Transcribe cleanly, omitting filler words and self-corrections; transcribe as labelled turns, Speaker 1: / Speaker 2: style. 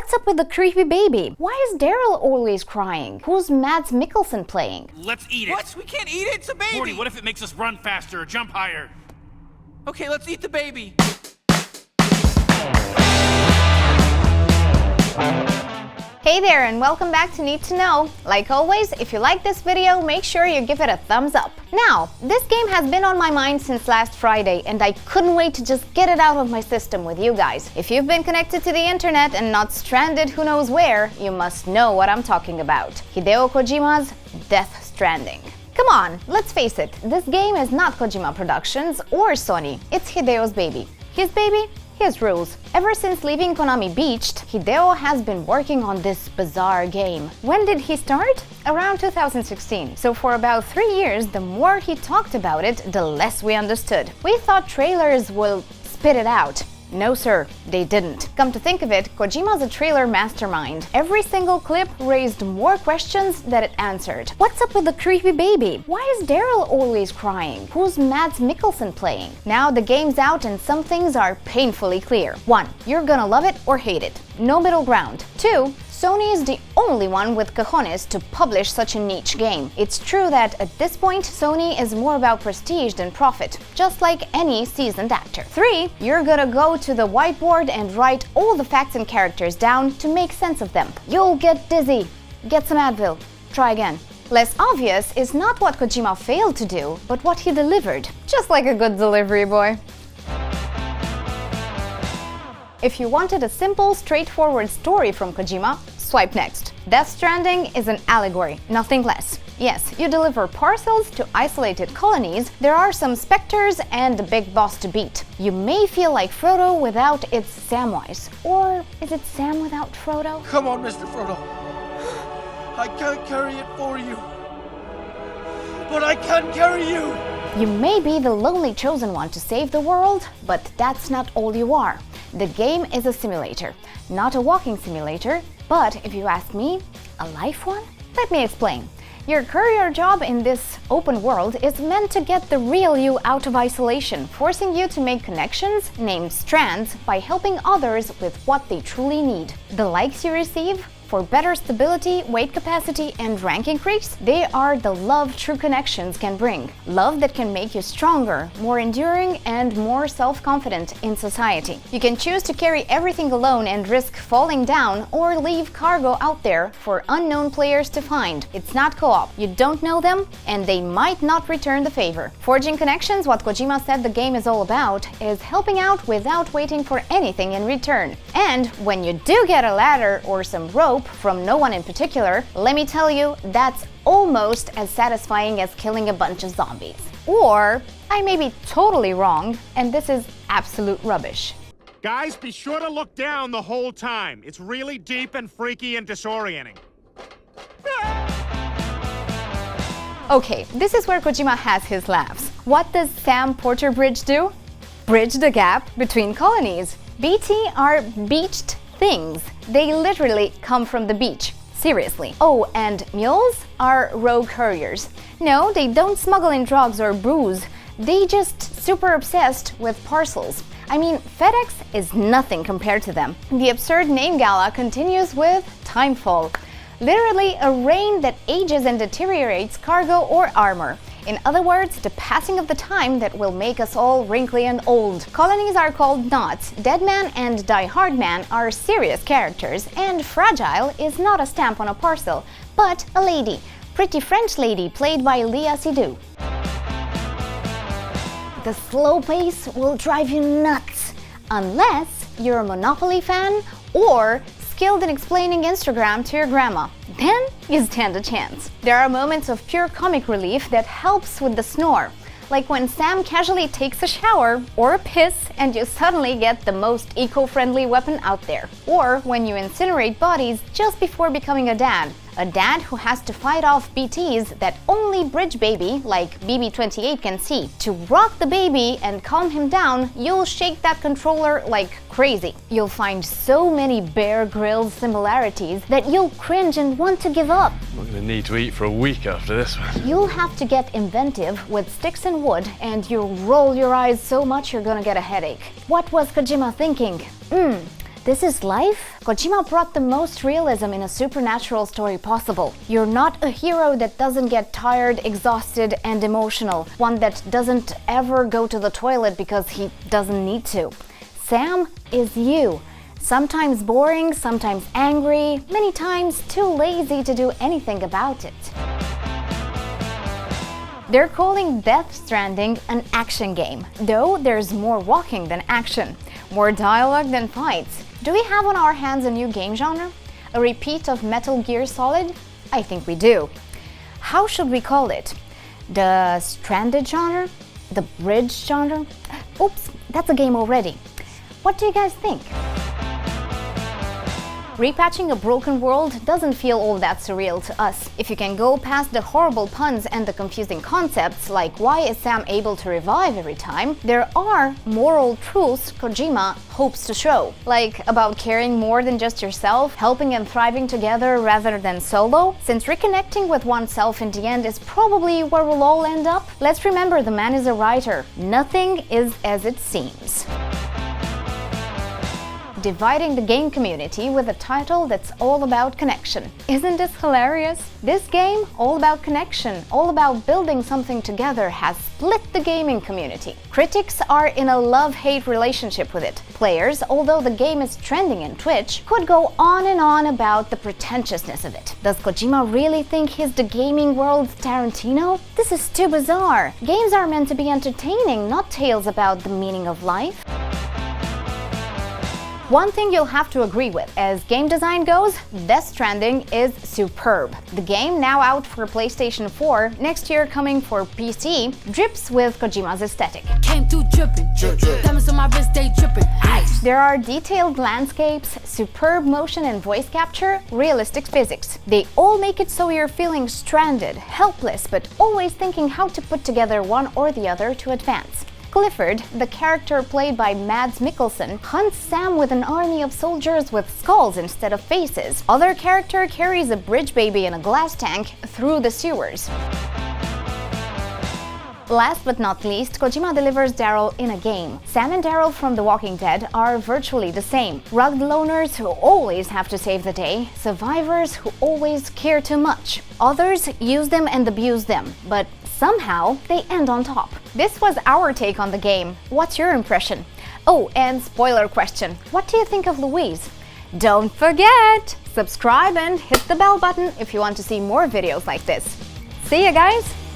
Speaker 1: What's up with the creepy baby? Why is Daryl always crying? Who's Mads Mikkelsen playing?
Speaker 2: Let's eat it.
Speaker 3: What? We can't eat it, it's a baby!
Speaker 2: Morty, what if it makes us run faster or jump higher?
Speaker 3: Okay, let's eat the baby.
Speaker 1: Hey there, and welcome back to Need to Know. Like always, if you like this video, make sure you give it a thumbs up. Now, this game has been on my mind since last Friday, and I couldn't wait to just get it out of my system with you guys. If you've been connected to the internet and not stranded who knows where, you must know what I'm talking about. Hideo Kojima's Death Stranding. Come on, let's face it, this game is not Kojima Productions or Sony, it's Hideo's baby. His baby? His rules. Ever since leaving Konami Beached, Hideo has been working on this bizarre game. When did he start? Around 2016. So for about 3 years, the more he talked about it, the less we understood. We thought trailers will spit it out. No sir, they didn't. Come to think of it, Kojima's a trailer mastermind. Every single clip raised more questions than it answered. What's up with the creepy baby? Why is Daryl always crying? Who's Mads Mikkelsen playing? Now the game's out and some things are painfully clear. 1. You're gonna love it or hate it. No middle ground. 2. Sony is the only one with cojones to publish such a niche game. It's true that at this point, Sony is more about prestige than profit, just like any seasoned actor. 3. You're gonna go to the whiteboard and write all the facts and characters down to make sense of them. You'll get dizzy. Get some Advil. Try again. Less obvious is not what Kojima failed to do, but what he delivered. Just like a good delivery boy. If you wanted a simple, straightforward story from Kojima, swipe next. Death Stranding is an allegory, nothing less. Yes, you deliver parcels to isolated colonies, there are some specters and a big boss to beat. You may feel like Frodo without its Samwise. Or is it Sam without Frodo?
Speaker 3: Come on, Mr. Frodo. I can't carry it for you. But I can carry you!
Speaker 1: You may be the lonely chosen one to save the world, but that's not all you are. The game is a simulator, not a walking simulator, but if you ask me, a life one? Let me explain. Your career job in this open world is meant to get the real you out of isolation, forcing you to make connections, named strands, by helping others with what they truly need. The likes you receive? For better stability, weight capacity, and rank increase, they are the love true connections can bring. Love that can make you stronger, more enduring, and more self-confident in society. You can choose to carry everything alone and risk falling down, or leave cargo out there for unknown players to find. It's not co-op. You don't know them, and they might not return the favor. Forging connections, what Kojima said the game is all about, is helping out without waiting for anything in return. And when you do get a ladder or some rope, from no one in particular, let me tell you, that's almost as satisfying as killing a bunch of zombies. Or, I may be totally wrong, and this is absolute rubbish.
Speaker 4: Guys, be sure to look down the whole time. It's really deep and freaky and disorienting.
Speaker 1: Okay, this is where Kojima has his laughs. What does Sam Porter Bridge do? Bridge the gap between colonies. BT are beached things. They literally come from the beach. Seriously. Oh, and mules are rogue couriers. No, they don't smuggle in drugs or booze. They just super obsessed with parcels. I mean, FedEx is nothing compared to them. The absurd name gala continues with Timefall. Literally a rain that ages and deteriorates cargo or armor. In other words, the passing of the time that will make us all wrinkly and old. Colonies are called knots, Deadman and Die Hard Man are serious characters, and Fragile is not a stamp on a parcel, but a lady. Pretty French lady played by Léa Seydoux. The slow pace will drive you nuts, unless you're a Monopoly fan or skilled in explaining Instagram to your grandma. Then you stand a chance. There are moments of pure comic relief that helps with the snore, like when Sam casually takes a shower or a piss and you suddenly get the most eco-friendly weapon out there. Or when you incinerate bodies just before becoming a dad who has to fight off BTs that only Bridge Baby, like BB-28, can see. To rock the baby and calm him down, you'll shake that controller like crazy. You'll find so many Bear Grylls similarities that you'll cringe and want to give up.
Speaker 5: I'm gonna need to eat for a week after this one.
Speaker 1: You'll have to get inventive with sticks and wood, and you'll roll your eyes so much you're gonna get a headache. What was Kojima thinking? This is life? Kojima brought the most realism in a supernatural story possible. You're not a hero that doesn't get tired, exhausted, and emotional. One that doesn't ever go to the toilet because he doesn't need to. Sam is you. Sometimes boring, sometimes angry, many times too lazy to do anything about it. They're calling Death Stranding an action game, though there's more walking than action, more dialogue than fights. Do we have on our hands a new game genre? A repeat of Metal Gear Solid? I think we do. How should we call it? The Stranded genre? The Bridge genre? Oops, that's a game already. What do you guys think? Repatching a broken world doesn't feel all that surreal to us. If you can go past the horrible puns and the confusing concepts, like why is Sam able to revive every time, there are moral truths Kojima hopes to show. Like about caring more than just yourself, helping and thriving together rather than solo. Since reconnecting with oneself in the end is probably where we'll all end up, let's remember the man is a writer. Nothing is as it seems. Dividing the game community with a title that's all about connection. Isn't this hilarious? This game, all about connection, all about building something together, has split the gaming community. Critics are in a love-hate relationship with it. Players, although the game is trending in Twitch, could go on and on about the pretentiousness of it. Does Kojima really think he's the gaming world's Tarantino? This is too bizarre. Games are meant to be entertaining, not tales about the meaning of life. One thing you'll have to agree with, as game design goes, Death Stranding is superb. The game, now out for PlayStation 4, next year coming for PC, drips with Kojima's aesthetic.
Speaker 6: Came through dripping, diamonds on my wrist, they dripping. Ice.
Speaker 1: There are detailed landscapes, superb motion and voice capture, realistic physics. They all make it so you're feeling stranded, helpless, but always thinking how to put together one or the other to advance. Clifford, the character played by Mads Mikkelsen, hunts Sam with an army of soldiers with skulls instead of faces. Other character carries a bridge baby in a glass tank through the sewers. Last but not least, Kojima delivers Daryl in a game. Sam and Daryl from The Walking Dead are virtually the same. Rugged loners who always have to save the day, survivors who always care too much. Others use them and abuse them, but somehow they end on top. This was our take on the game. What's your impression? Oh, and spoiler question. What do you think of Louise? Don't forget! Subscribe and hit the bell button if you want to see more videos like this. See ya, guys!